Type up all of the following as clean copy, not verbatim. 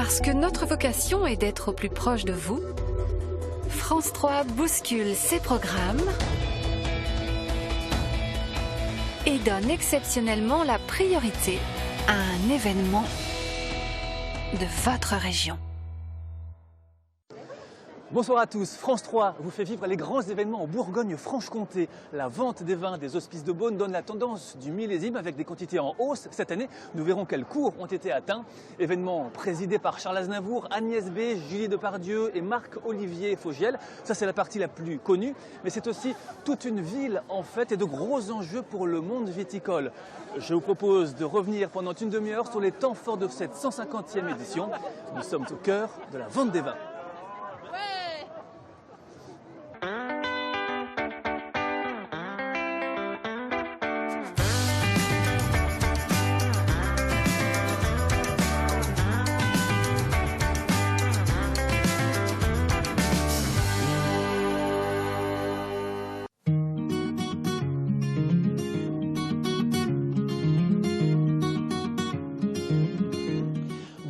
Parce que notre vocation est d'être au plus proche de vous, France 3 bouscule ses programmes et donne exceptionnellement la priorité à un événement de votre région. Bonsoir à tous, France 3 vous fait vivre les grands événements en Bourgogne-Franche-Comté. La vente des vins des Hospices de Beaune donne la tendance du millésime avec des quantités en hausse. Cette année, nous verrons quels cours ont été atteints. Événement présidé par Charles Aznavour, Agnès B, Julie Depardieu et Marc-Olivier Fogiel. Ça, c'est la partie la plus connue, mais c'est aussi toute une ville en fait et de gros enjeux pour le monde viticole. Je vous propose de revenir pendant une demi-heure sur les temps forts de cette 150e édition. Nous sommes au cœur de la vente des vins.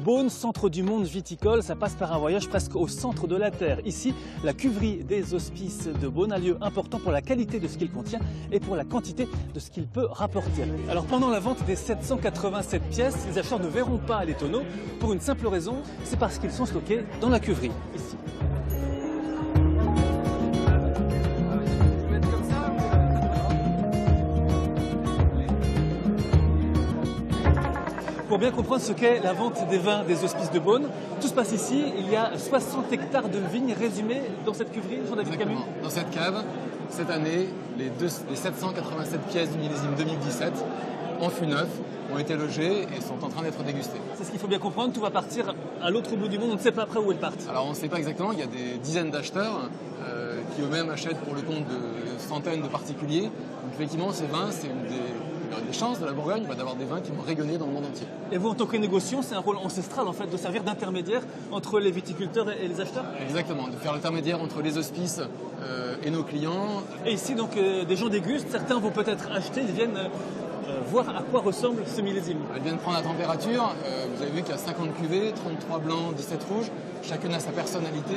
Beaune, centre du monde viticole, ça passe par un voyage presque au centre de la terre. Ici, la cuverie des Hospices de Beaune, un lieu important pour la qualité de ce qu'il contient et pour la quantité de ce qu'il peut rapporter. Alors pendant la vente des 787 pièces, les acheteurs ne verront pas les tonneaux pour une simple raison, c'est parce qu'ils sont stockés dans la cuverie, ici. Pour bien comprendre ce qu'est la vente des vins des Hospices de Beaune, tout se passe ici. Il y a 60 hectares de vignes résumés dans cette cuverie, Jean-David Camus. Dans cette cave, cette année, les 787 pièces du millésime 2017 en fût neuf ont été logées et sont en train d'être dégustées. C'est ce qu'il faut bien comprendre, tout va partir à l'autre bout du monde, on ne sait pas après où elles partent. Alors on ne sait pas exactement, il y a des dizaines d'acheteurs qui eux-mêmes achètent pour le compte de centaines de particuliers. Donc effectivement, ces vins, c'est une des chances de la Bourgogne d'avoir des vins qui vont rayonner dans le monde entier. Et vous, en tant que négociant, c'est un rôle ancestral en fait de servir d'intermédiaire entre les viticulteurs et les acheteurs? Exactement, de faire l'intermédiaire entre les hospices et nos clients. Et ici, donc, des gens dégustent, certains vont peut-être acheter, ils viennent voir à quoi ressemble ce millésime. Ils viennent prendre la température, vous avez vu qu'il y a 50 cuvées, 33 blancs, 17 rouges, chacune a sa personnalité.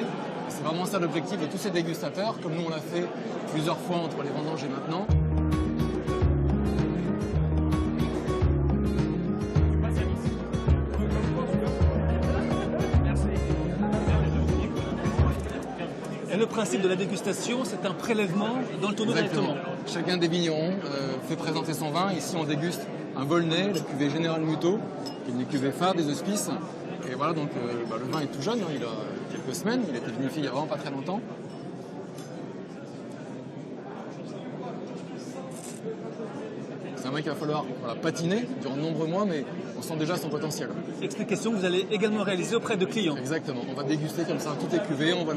C'est vraiment ça l'objectif de tous ces dégustateurs, comme nous on l'a fait plusieurs fois entre les vendanges et maintenant. Et le principe de la dégustation, c'est un prélèvement dans le tonneau directement. Chacun des vignerons fait présenter son vin. Ici, on déguste un Volnay, la cuvée Général Muto, qui est une cuvée phare des Hospices. Et voilà, donc le vin est tout jeune, il a quelques semaines, il a été vinifié il n'y a vraiment pas très longtemps. C'est un vin qu'il va falloir patiner durant de nombreux mois, mais on sent déjà son potentiel. Explication que vous allez également réaliser auprès de clients. Exactement, on va déguster comme ça toutes les cuvées, on va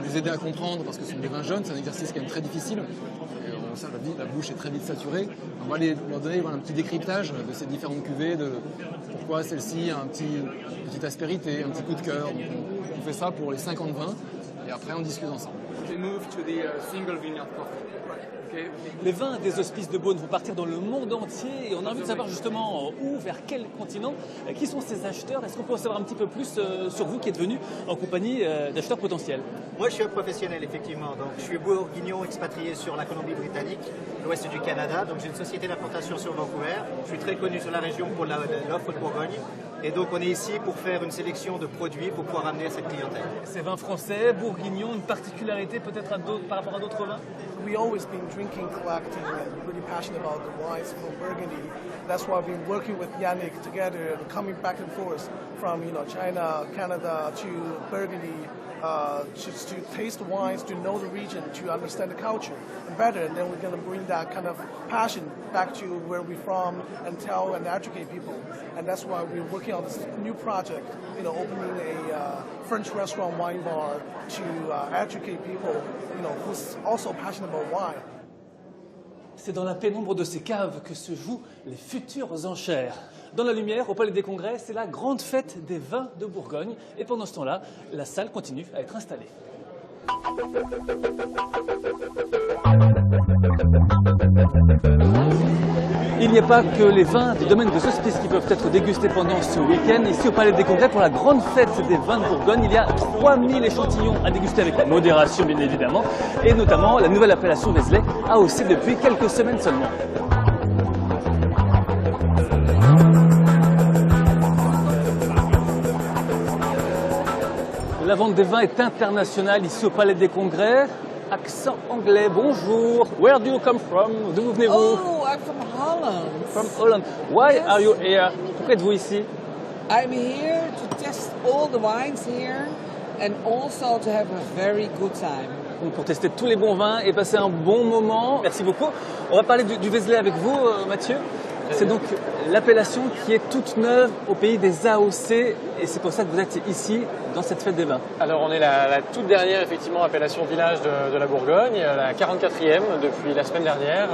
les aider à comprendre parce que ce sont des vins jeunes, c'est un exercice quand même très difficile. Et on sait, la bouche est très vite saturée. On va leur donner un petit décryptage de ces différentes cuvées, de pourquoi celle-ci a une petite aspérité, un petit coup de cœur. Donc on fait ça pour les 50 vins et après on discute ensemble. Les vins des Hospices de Beaune vont partir dans le monde entier et on a envie de savoir justement où, vers quel continent, qui sont ces acheteurs. Est-ce qu'on peut en savoir un petit peu plus sur vous qui êtes venu en compagnie d'acheteurs potentiels? Moi je suis un professionnel effectivement, donc je suis bourguignon expatrié sur la Colombie-Britannique, l'ouest du Canada, donc j'ai une société d'importation sur Vancouver. Je suis très connu sur la région pour l'offre de Bourgogne et donc on est ici pour faire une sélection de produits pour pouvoir amener cette clientèle. Ces vins français, bourguignons, une particularité peut-être par rapport à d'autres vins? We always been drinking, collecting, and really passionate about the wines from Burgundy. That's why we've been working with Yannick together, and coming back and forth from China, Canada to Burgundy, just to taste the wines, to know the region, to understand the culture better, and then we're going to bring that kind of passion back to where we're from and tell and educate people. And that's why we're working on this new project, opening a French restaurant wine bar to educate people, who's also passionate about wine. C'est dans la pénombre de ces caves que se jouent les futures enchères. Dans la lumière, au Palais des Congrès, c'est la grande fête des vins de Bourgogne. Et pendant ce temps-là, la salle continue à être installée. Il n'y a pas que les vins du domaine des Hospices qui peuvent être dégustés pendant ce week-end. Ici au Palais des Congrès, pour la grande fête des vins de Bourgogne, il y a 3000 échantillons à déguster avec modération bien évidemment, et notamment la nouvelle appellation Vézelay, AOC depuis quelques semaines seulement. La vente des vins est internationale ici au Palais des Congrès. Accent anglais, bonjour. Where do you come from? D'où venez-vous? Oh, I'm from Holland. From Holland. Why Yes. are you here? Pourquoi êtes-vous ici? I'm here to test all the wines here and also to have a very good time. Donc, pour tester tous les bons vins et passer un bon moment. Merci beaucoup. On va parler du Vézelay avec vous, Mathieu. C'est donc l'appellation qui est toute neuve au pays des AOC et c'est pour ça que vous êtes ici dans cette fête des vins. Alors on est la toute dernière effectivement appellation village de la Bourgogne, la 44e depuis la semaine dernière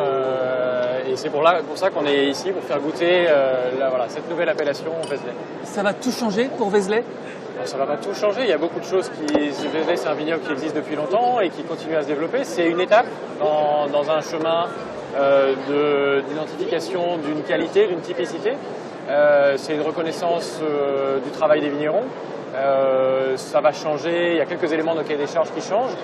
et c'est pour ça qu'on est ici pour faire goûter cette nouvelle appellation Vézelay. Ça va tout changer pour Vézelay? Alors, ça ne va pas tout changer, il y a beaucoup de choses Vézelay c'est un vignoble qui existe depuis longtemps et qui continue à se développer. C'est une étape dans un chemin d'identification d'une qualité, d'une typicité. C'est une reconnaissance du travail des vignerons. Ça va changer, il y a quelques éléments de cahier des charges qui changent.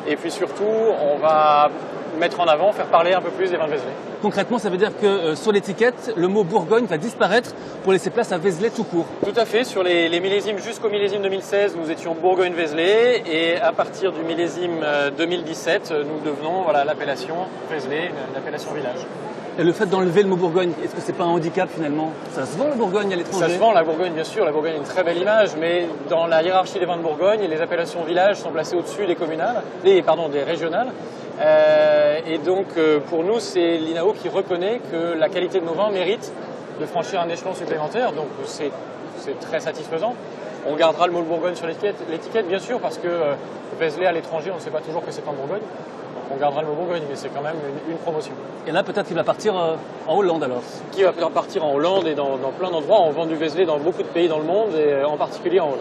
Et puis surtout, on va mettre en avant, faire parler un peu plus des vins de Vézelay. Concrètement, ça veut dire que sur l'étiquette, le mot Bourgogne va disparaître pour laisser place à Vézelay tout court. Tout à fait, sur les millésimes jusqu'au millésime 2016, nous étions Bourgogne-Vézelay et à partir du millésime 2017, nous devenons l'appellation Vézelay, l'appellation village. Et le fait d'enlever le mot Bourgogne, est-ce que c'est pas un handicap finalement? Ça se vend la Bourgogne à l'étranger? Ça se vend la Bourgogne bien sûr, la Bourgogne a une très belle image, mais dans la hiérarchie des vins de Bourgogne, les appellations village sont placées au-dessus des communales, des régionales. Et donc pour nous, c'est l'INAO qui reconnaît que la qualité de nos vins mérite de franchir un échelon supplémentaire, donc c'est très satisfaisant. On gardera le mot de Bourgogne sur l'étiquette bien sûr, parce que Vézelay à l'étranger, on ne sait pas toujours que c'est en Bourgogne. On gardera le mot Bourgogne, mais c'est quand même une promotion. Et là, peut-être qu'il va partir en Hollande alors? Qui va partir en Hollande et dans plein d'endroits. On vend du Vézelay dans beaucoup de pays dans le monde, et en particulier en Hollande.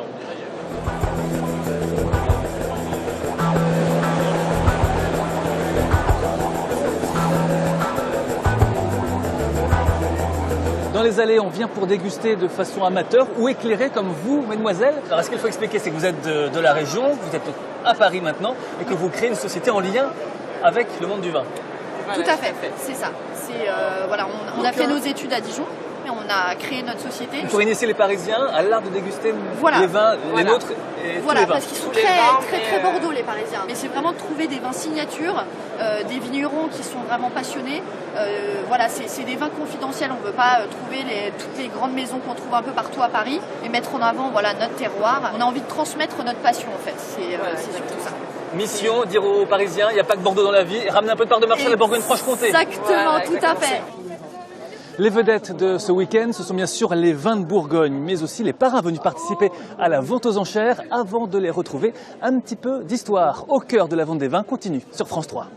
Dans les allées, on vient pour déguster de façon amateur ou éclairée comme vous, mesdemoiselles. Alors, ce qu'il faut expliquer, c'est que vous êtes de la région, vous êtes à Paris maintenant, et que vous créez une société en lien avec le monde du vin. Tout à fait, c'est ça. On a fait nos études à Dijon, mais on a créé notre société. Pour initier les Parisiens à l'art de déguster les vins, les nôtres et tous les vins. Parce qu'ils sont très Bordeaux, les Parisiens. Mais c'est vraiment de trouver des vins signatures, des vignerons qui sont vraiment passionnés. C'est des vins confidentiels. On ne veut pas trouver toutes les grandes maisons qu'on trouve un peu partout à Paris et mettre en avant notre terroir. On a envie de transmettre notre passion en fait. C'est surtout ça. Mission, dire aux Parisiens, il n'y a pas que Bordeaux dans la vie, et ramener un peu de part de marché à la Bourgogne-Franche-Comté. Exactement, tout à fait. Les vedettes de ce week-end, ce sont bien sûr les vins de Bourgogne, mais aussi les parrains venus participer à la vente aux enchères. Avant de les retrouver, un petit peu d'histoire au cœur de la vente des vins continue sur France 3.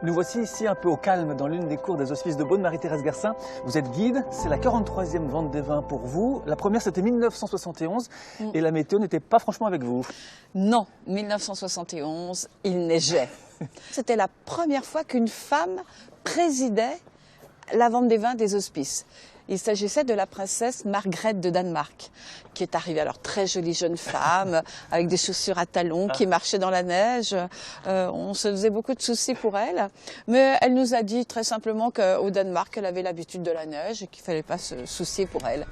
Nous voici ici un peu au calme dans l'une des cours des Hospices de Beaune. Marie-Thérèse Garcin, vous êtes guide, c'est la 43e vente des vins pour vous. La première c'était 1971 et la météo n'était pas franchement avec vous. Non, 1971, il neigeait. C'était la première fois qu'une femme présidait la vente des vins des Hospices. Il s'agissait de la princesse Margrethe de Danemark, qui est arrivée, alors très jolie jeune femme, avec des chaussures à talons, qui marchait dans la neige. On se faisait beaucoup de soucis pour elle. Mais elle nous a dit très simplement qu'au Danemark, elle avait l'habitude de la neige et qu'il ne fallait pas se soucier pour elle.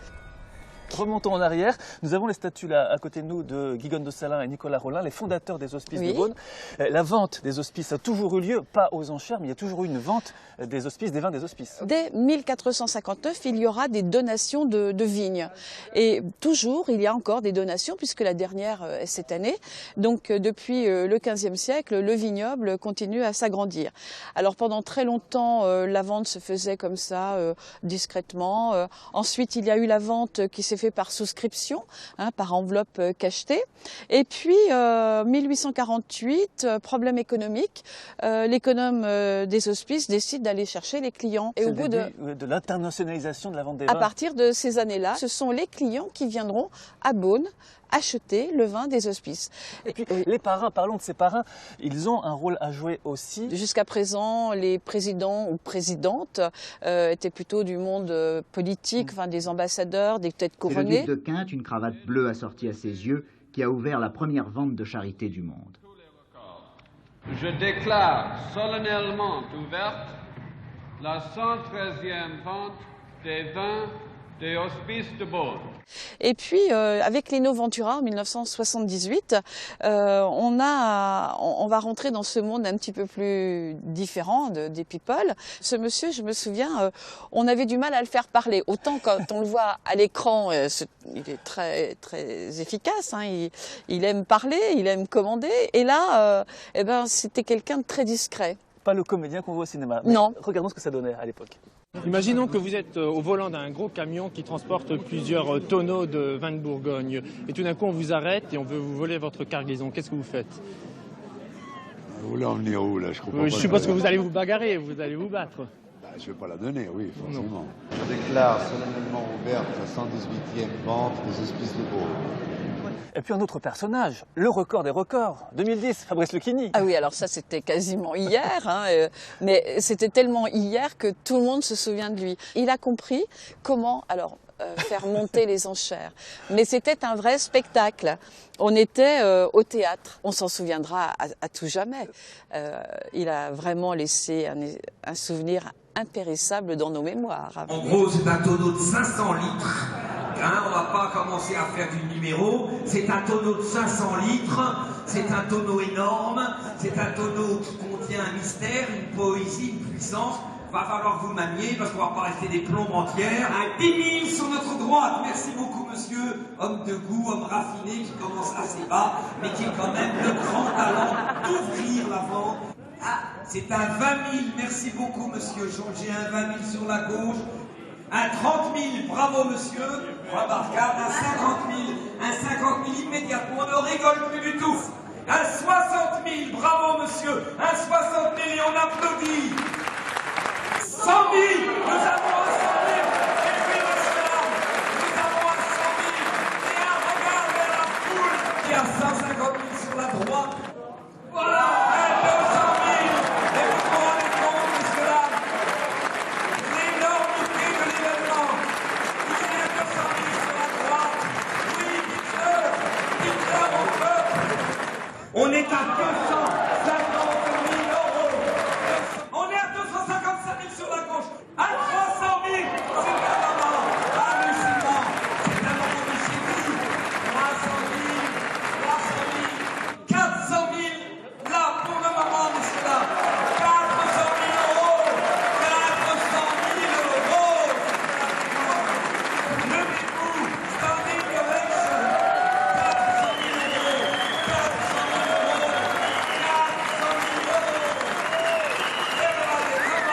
Remontons en arrière. Nous avons les statues là à côté de nous de Guigone de Salins et Nicolas Rollin, les fondateurs des Hospices de Beaune. La vente des Hospices a toujours eu lieu, pas aux enchères, mais il y a toujours eu une vente des Hospices, des vins des Hospices. Dès 1459, il y aura des donations de vignes. Et toujours, il y a encore des donations, puisque la dernière est cette année. Donc depuis le XVe siècle, le vignoble continue à s'agrandir. Alors pendant très longtemps, la vente se faisait comme ça, discrètement. Ensuite, il y a eu la vente qui s'est fait fait par souscription, hein, par enveloppe cachetée. Et puis, 1848, problème économique, l'économe des hospices décide d'aller chercher les clients. Et au bout de l'internationalisation de la vente des vins. À partir de ces années-là, ce sont les clients qui viendront à Beaune acheter le vin des hospices. Et puis les parrains, parlons de ces parrains, ils ont un rôle à jouer aussi. Jusqu'à présent, les présidents ou présidentes étaient plutôt du monde politique, enfin des ambassadeurs, des têtes couronnées. C'est le duc de Quinte, une cravate bleue assortie à ses yeux, qui a ouvert la première vente de charité du monde. Je déclare solennellement ouverte la 113e vente des vins des hospices de Beaune. Et puis, avec Lino Ventura en 1978, on va rentrer dans ce monde un petit peu plus différent des people. Ce monsieur, je me souviens, on avait du mal à le faire parler. Autant quand on le voit à l'écran, il est très, très efficace. Hein, il aime parler, il aime commander. Et là, eh ben, c'était quelqu'un de très discret. Pas le comédien qu'on voit au cinéma. Non. Regardons ce que ça donnait à l'époque. Imaginons que vous êtes au volant d'un gros camion qui transporte plusieurs tonneaux de vin de Bourgogne. Et tout d'un coup, on vous arrête et on veut vous voler votre cargaison. Qu'est-ce que vous faites? Vous voulez en venir où, là? Je comprends pas. Je suppose que vous allez vous bagarrer, vous allez vous battre. Bah, je ne vais pas la donner, oui, forcément. Non. Je déclare solennellement ouverte la 118e vente des hospices de Beaune. Et puis un autre personnage, le record des records, 2010, Fabrice Lucchini. Ah oui, alors ça c'était quasiment hier, hein, mais c'était tellement hier que tout le monde se souvient de lui. Il a compris comment faire monter les enchères. Mais c'était un vrai spectacle. On était au théâtre. On s'en souviendra à tout jamais. Il a vraiment laissé un souvenir impérissable dans nos mémoires. En gros, c'est un tonneau de 500 litres. Hein, on va pas commencer à faire du numéro. C'est un tonneau de 500 litres. C'est un tonneau énorme. C'est un tonneau qui contient un mystère, une poésie, une puissance. Va falloir vous manier parce qu'on va pas rester des plombes entières. Un 10 000 sur notre droite. Merci beaucoup, monsieur. Homme de goût, homme raffiné qui commence assez bas, mais qui a quand même le grand talent d'ouvrir la vente. Ah, c'est un 20 000. Merci beaucoup, monsieur. J'ai un 20 000 sur la gauche. Un 30 000, bravo monsieur, remarquable, un 50 000, un 50 000 immédiatement, on ne rigole plus du tout. Un 60 000, bravo monsieur, un 60 000 et on applaudit. 100 000, nous avons un 100 000, et puis monsieur là, nous avons un 100 000, et un regard vers la foule qui a 150 000 sur la droite. Voilà, un 200 000, et vous vous rendez compte monsieur là. On est à 250 000 euros. On est à 255 000 sur la gauche. À 300 000. C'est un moment hallucinant. C'est un moment de génie. 300 000, 300 000, 400 000. Là, pour le moment, monsieur là. 400 000 euros. 400 000 euros. Levez-vous. Standing ovation. 400 000 euros. 400 000 euros. 400 000 euros. Et regardez comment.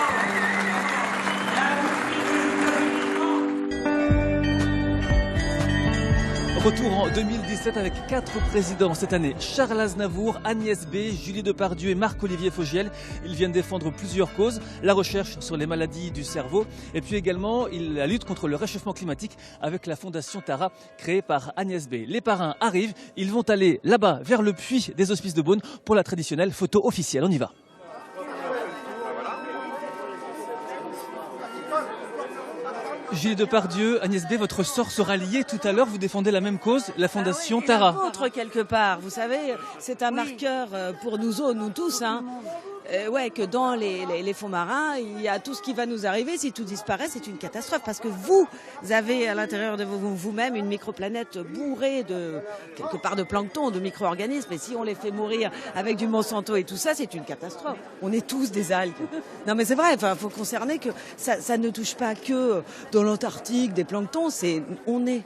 Retour en 2017 avec 4 présidents cette année. Charles Aznavour, Agnès B, Julie Depardieu et Marc-Olivier Fogiel. Ils viennent défendre plusieurs causes. La recherche sur les maladies du cerveau et puis également la lutte contre le réchauffement climatique avec la fondation Tara créée par Agnès B. Les parrains arrivent. Ils vont aller là-bas vers le puits des hospices de Beaune pour la traditionnelle photo officielle. On y va. Julie Depardieu, Agnès B, votre sort sera lié tout à l'heure. Vous défendez la même cause, la fondation Tara. La vôtre quelque part, vous savez, c'est un marqueur pour nous tous, hein. Ouais, que dans les fonds marins, il y a tout ce qui va nous arriver. Si tout disparaît, c'est une catastrophe parce que vous avez à l'intérieur de vous-même une microplanète bourrée de quelque part de plancton, de micro-organismes. Et si on les fait mourir avec du Monsanto et tout ça, c'est une catastrophe. On est tous des algues. Non, mais c'est vrai. Enfin, faut concerner que ça ne touche pas que dans l'Antarctique des planctons. On est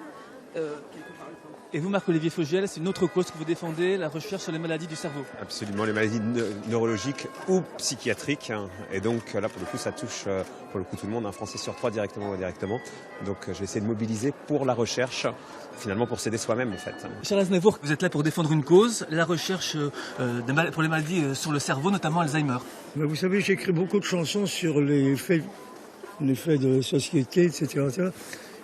Et vous, Marc-Olivier Fogiel, c'est une autre cause que vous défendez, la recherche sur les maladies du cerveau. Absolument, les maladies neurologiques ou psychiatriques. Et donc là, pour le coup, ça touche pour le coup tout le monde, un Français sur 3 directement ou indirectement. Donc je vais essayer de mobiliser pour la recherche, finalement pour s'aider soi-même en fait. Charles Aznavour, vous êtes là pour défendre une cause, la recherche pour les maladies sur le cerveau, notamment Alzheimer. Mais vous savez, j'écris beaucoup de chansons sur les faits de société, etc.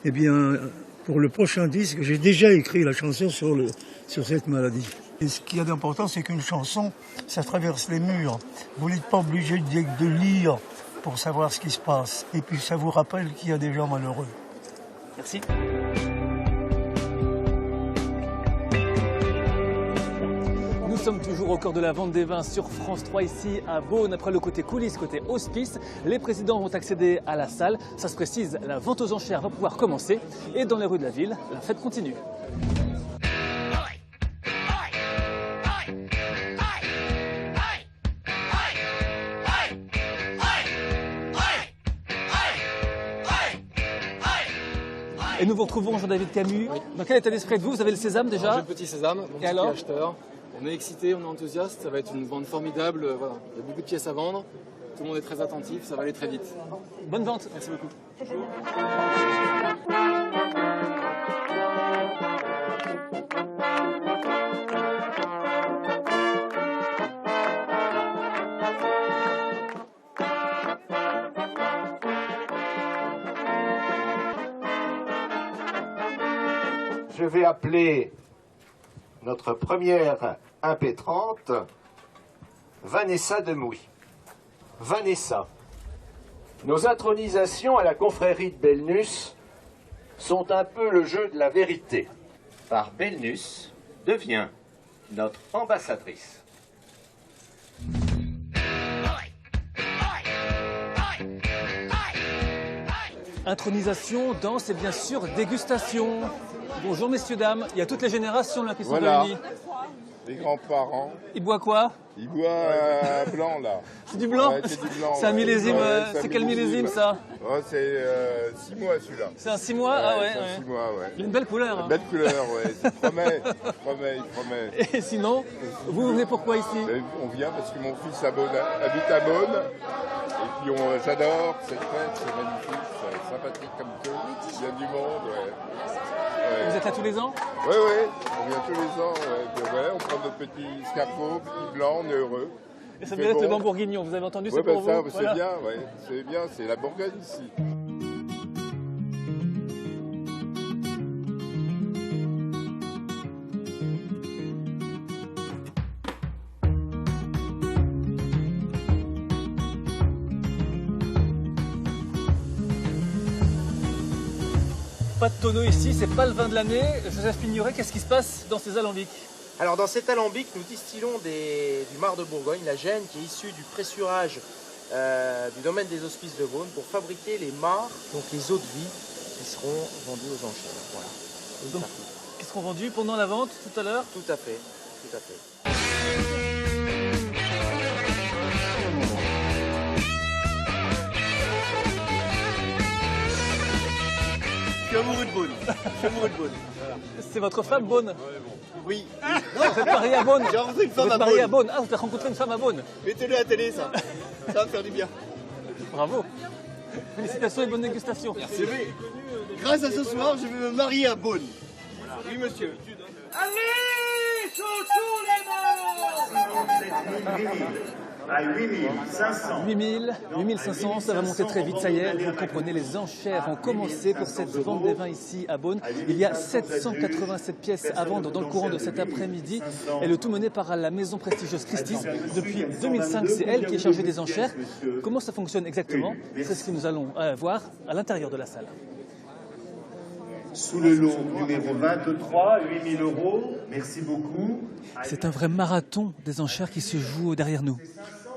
Eh bien, pour le prochain disque, j'ai déjà écrit la chanson sur cette maladie. Et ce qu'il y a d'important, c'est qu'une chanson, ça traverse les murs. Vous n'êtes pas obligé de lire pour savoir ce qui se passe. Et puis ça vous rappelle qu'il y a des gens malheureux. Merci. Nous sommes toujours au cœur de la vente des vins sur France 3 ici à Beaune. Après le côté coulisses, côté hospice, les présidents vont accéder à la salle. Ça se précise, la vente aux enchères va pouvoir commencer. Et dans les rues de la ville, la fête continue. Et nous vous retrouvons, Jean-David Camus. Oui. Dans quel état d'esprit êtes-vous? Vous avez le sésame déjà? J'ai le petit sésame, mon petit acheteur. On est excité, on est enthousiaste, ça va être une vente formidable. Voilà. Il y a beaucoup de pièces à vendre, tout le monde est très attentif, ça va aller très vite. Bonne vente. Merci beaucoup. Je vais appeler notre première impétrante Vanessa Demouy. Vanessa, nos intronisations à la confrérie de Belnus sont un peu le jeu de la vérité. Par Belnus devient notre ambassadrice. Intronisation, danse et bien sûr dégustation. Bonjour messieurs, dames, il y a toutes les générations là qui sont réunies. Les grands-parents. Ils boivent quoi? Ils boivent blanc là. C'est du blanc? Ouais, c'est du blanc. C'est un millésime, c'est quel millésime ça? Oh, c'est 6 mois celui-là. C'est un 6 mois? Ah ouais, c'est 6 mois, ouais. Il a une belle couleur. Une belle couleur, ouais. Il promet. Et sinon, vous venez pourquoi ici? On vient parce que mon fils habite à Beaune. Et puis j'adore cette fête, c'est magnifique, c'est sympathique comme tout. Il y a du monde, ouais. Vous êtes là tous les ans? Oui, on vient tous les ans. Ouais. On prend notre petit scarpeau, petit blanc, on est heureux. Et ça mérite le vin bourguignon, vous avez entendu, c'est pour ça, vous. C'est bien, c'est bien, c'est la Bourgogne ici. Pas de tonneau ici, c'est pas le vin de l'année. Joseph Pignoret, qu'est-ce qui se passe dans ces alambics? Alors dans cet alambic, nous distillons du Mar de Bourgogne, la gêne qui est issue du pressurage du domaine des Hospices de Beaune pour fabriquer les mars, donc les eaux de vie qui seront vendues aux enchères. Voilà. Donc, qui seront vendus pendant la vente tout à l'heure? Tout à fait, tout à fait. Je suis amoureux de Beaune. Voilà. C'est votre femme Beaune? Oui. Non, vous êtes marié à Beaune? J'ai rencontré une femme à marié Beaune. à Beaune. Ah, vous avez rencontré une femme à Beaune? Mettez-le à la télé, ça. Ça va me faire du bien. Bravo. Félicitations et bonne dégustation. Merci. Grâce à ce soir, je vais me marier à Beaune. Oui, monsieur. Allez, chaussons les mains à 8500. 8500, ça va monter très vite, ça y est, vous comprenez, les enchères ont commencé pour cette vente des vins ici à Beaune. Il y a 787 pièces à vendre dans le courant de cet après-midi et le tout mené par la maison prestigieuse Christie's. Depuis 2005, c'est elle qui est chargée des enchères. Comment ça fonctionne exactement? C'est ce que nous allons voir à l'intérieur de la salle. Sous le lot numéro 23, 8 000 €, merci beaucoup. C'est un vrai marathon des enchères qui se joue derrière nous.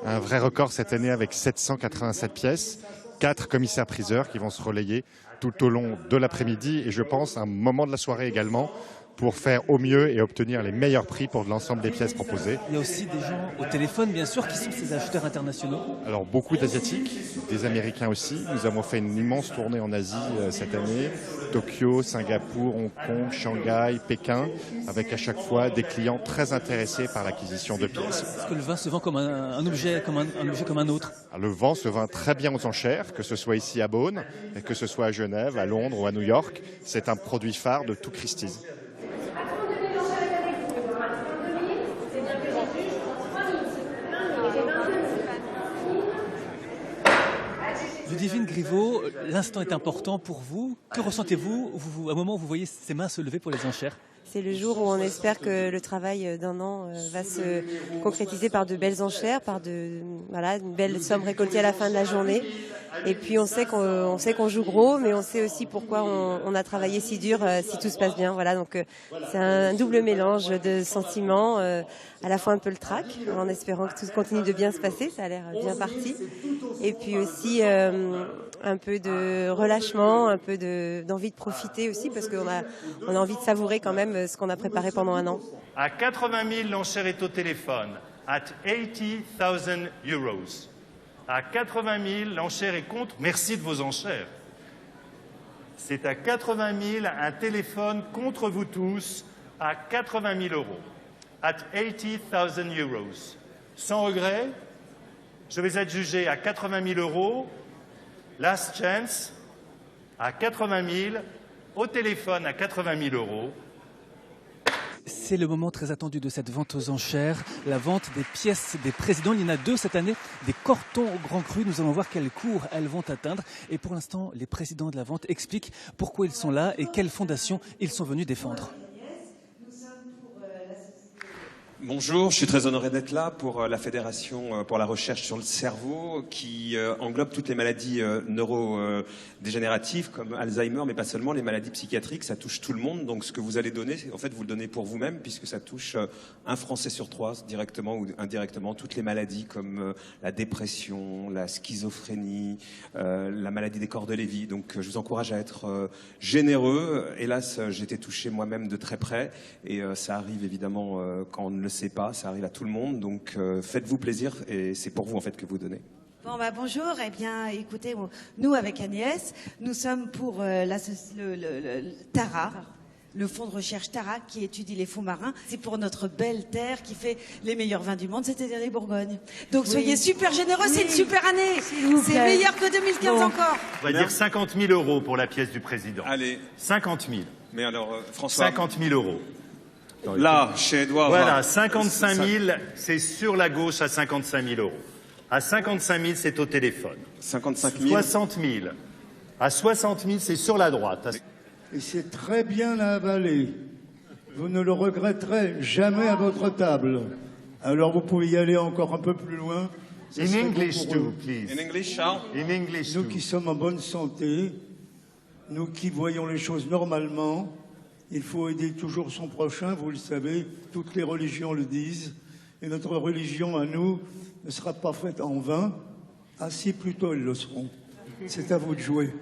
Un vrai record cette année avec 787 pièces, 4 commissaires-priseurs qui vont se relayer tout au long de l'après-midi et je pense un moment de la soirée également pour faire au mieux et obtenir les meilleurs prix pour l'ensemble des pièces proposées. Il y a aussi des gens au téléphone, bien sûr, qui sont ces acheteurs internationaux. Alors beaucoup d'Asiatiques, des Américains aussi. Nous avons fait une immense tournée en Asie cette année. Tokyo, Singapour, Hong Kong, Shanghai, Pékin, avec à chaque fois des clients très intéressés par l'acquisition de pièces. Est-ce que le vin se vend comme un objet comme un autre? Le vin se vend très bien aux enchères, que ce soit ici à Beaune, que ce soit à Genève, à Londres ou à New York. C'est un produit phare de tout Christie's. Ludivine Griveaux, l'instant est important pour vous. Que ressentez-vous à un moment où vous voyez ces mains se lever pour les enchères? C'est le jour où on espère que le travail d'un an va se concrétiser par de belles enchères, par une belle somme récoltée à la fin de la journée. Et puis on sait qu'on joue gros, mais on sait aussi pourquoi on a travaillé si dur si tout se passe bien. Voilà, donc c'est un double mélange de sentiments, à la fois un peu le trac, en espérant que tout continue de bien se passer, ça a l'air bien parti. Et puis aussi un peu de relâchement, un peu d'envie de profiter aussi, parce qu'on a envie de savourer quand même ce qu'on a préparé pendant un an. À 80 000, l'enchère est au téléphone. At 80,000 euros. À 80 000, l'enchère est contre. Merci de vos enchères. C'est à 80 000, un téléphone contre vous tous, à 80 000 euros. At 80,000 euros. Sans regret, je vais être jugé à 80 000 euros. Last chance, à 80 000, au téléphone à 80 000 euros. C'est le moment très attendu de cette vente aux enchères, la vente des pièces des présidents. Il y en a deux cette année, des Cortons au Grand Cru. Nous allons voir quel cours elles vont atteindre. Et pour l'instant, les présidents de la vente expliquent pourquoi ils sont là et quelle fondation ils sont venus défendre. Bonjour, je suis très honoré d'être là pour la Fédération pour la recherche sur le cerveau qui englobe toutes les maladies neurodégénératives comme Alzheimer, mais pas seulement, les maladies psychiatriques, ça touche tout le monde. Donc ce que vous allez donner, en fait, vous le donnez pour vous-même puisque ça touche un Français sur trois, directement ou indirectement, toutes les maladies comme la dépression, la schizophrénie, la maladie des corps de Lévy. Donc je vous encourage à être généreux. Hélas, j'ai été touché moi-même de très près et ça arrive évidemment quand on ne le sait pas, ça arrive à tout le monde, donc faites-vous plaisir et c'est pour vous en fait que vous donnez. Bon bonjour, eh bien écoutez, nous avec Agnès, nous sommes pour le TARA, le fonds de recherche TARA qui étudie les fonds marins. C'est pour notre belle terre qui fait les meilleurs vins du monde, c'est-à-dire les Bourgognes. Donc soyez super généreux, c'est une super année, c'est meilleur que 2015 encore. On va dire 50 000 euros pour la pièce du président. Allez. 50 000. Mais alors François. 50 000 euros. Là, chez Edouard. Voilà, 55 000, c'est sur la gauche à 55 000 euros. À 55 000, c'est au téléphone. 55 000. 60 000. À 60 000, c'est sur la droite. Et c'est très bien à avaler. Vous ne le regretterez jamais à votre table. Alors vous pouvez y aller encore un peu plus loin. In English too, please. In English, Charles. In English Nous too. qui sommes en bonne santé, nous qui voyons les choses normalement, il faut aider toujours son prochain, vous le savez, toutes les religions le disent. Et notre religion à nous ne sera pas faite en vain. Ah si, plutôt elles le seront. C'est à vous de jouer.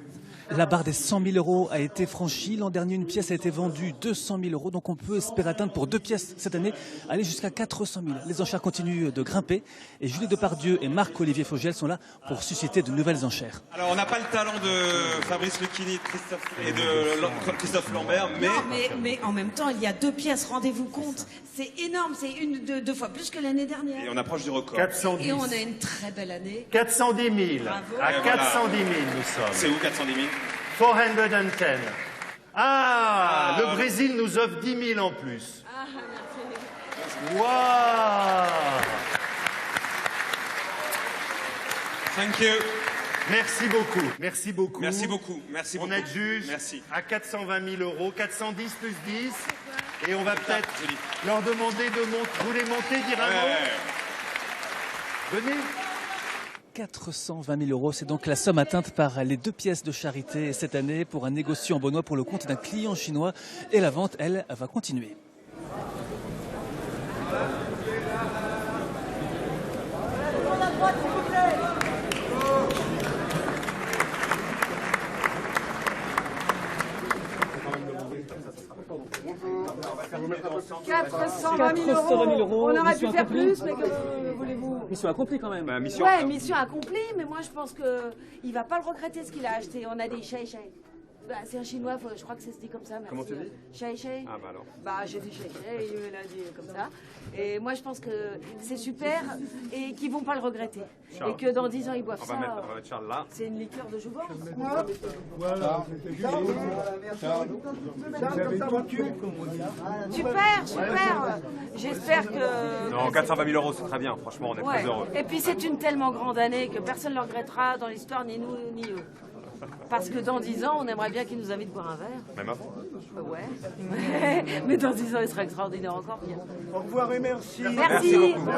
La barre des 100 000 euros a été franchie. L'an dernier, une pièce a été vendue 200 000 euros. Donc on peut espérer atteindre pour deux pièces cette année, aller jusqu'à 400 000. Les enchères continuent de grimper. Et Julie Depardieu et Marc-Olivier Fogiel sont là pour susciter de nouvelles enchères. Alors on n'a pas le talent de Fabrice Lucchini et de Christophe Lambert, mais... Non, mais en même temps, il y a deux pièces, rendez-vous compte. C'est énorme, c'est deux fois plus que l'année dernière. Et on approche du record. 410. Et on a une très belle année. 410 000. Bravo. À 410 000, nous sommes. C'est où 410 000? 410. Ah, le Brésil nous offre 10 000 en plus. Waouh. Thank you. Merci beaucoup. Merci beaucoup. Merci beaucoup. Merci beaucoup. On est juge à 420 000 euros, 410 plus 10. Et on va peut-être leur demander de monter. Vous les montez, dire un mot. Venez. 420 000 euros, c'est donc la somme atteinte par les deux pièces de charité cette année pour un négociant beaunois pour le compte d'un client chinois. Et la vente, elle, va continuer. 420 000 euros. On aurait pu faire accomplie. plus, mais que voulez-vous? Mission accomplie quand même. Mission accomplie, mais moi je pense qu'il va pas le regretter ce qu'il a acheté. On a des chai. Bah, c'est un chinois, je crois que c'est dit comme ça. Merci. Comment tu dis? Chai. Ah bah alors. Bah j'ai dit chai, il l'a dit comme ça. Et moi je pense que c'est super et qu'ils vont pas le regretter. Charles. Et que dans 10 ans ils boivent ça. On va mettre Charles là. C'est une liqueur de jouvence. Voilà. Super. J'espère que... Non, 420 000 euros, c'est très bien. Franchement, on est très heureux. Et puis c'est une tellement grande année que personne ne le regrettera dans l'histoire, ni nous, ni eux. Parce que dans 10 ans, on aimerait bien qu'ils nous invitent boire un verre. Même avant. Ouais. Mais dans 10 ans, il sera extraordinaire encore bien. Au revoir et merci. Merci beaucoup.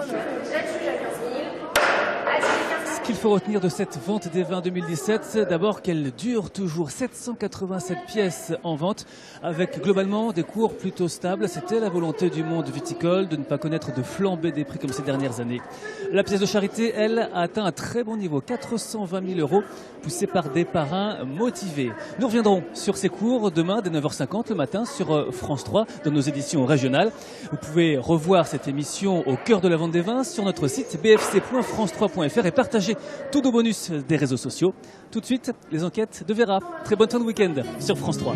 Ce qu'il faut retenir de cette vente des vins 2017, c'est d'abord qu'elle dure toujours. 787 pièces en vente, avec globalement des cours plutôt stables. C'était la volonté du monde viticole de ne pas connaître de flambée des prix comme ces dernières années. La pièce de charité, elle, a atteint un très bon niveau, 420 000 euros, poussée par des parrains motivés. Nous reviendrons sur ces cours demain dès 9h50 le matin sur France 3 dans nos éditions régionales. Vous pouvez revoir cette émission au cœur de la vente des vins sur notre site bfc.france3.fr et partager tous nos bonus des réseaux sociaux. Tout de suite, les enquêtes de Vera. Très bonne fin de week-end sur France 3.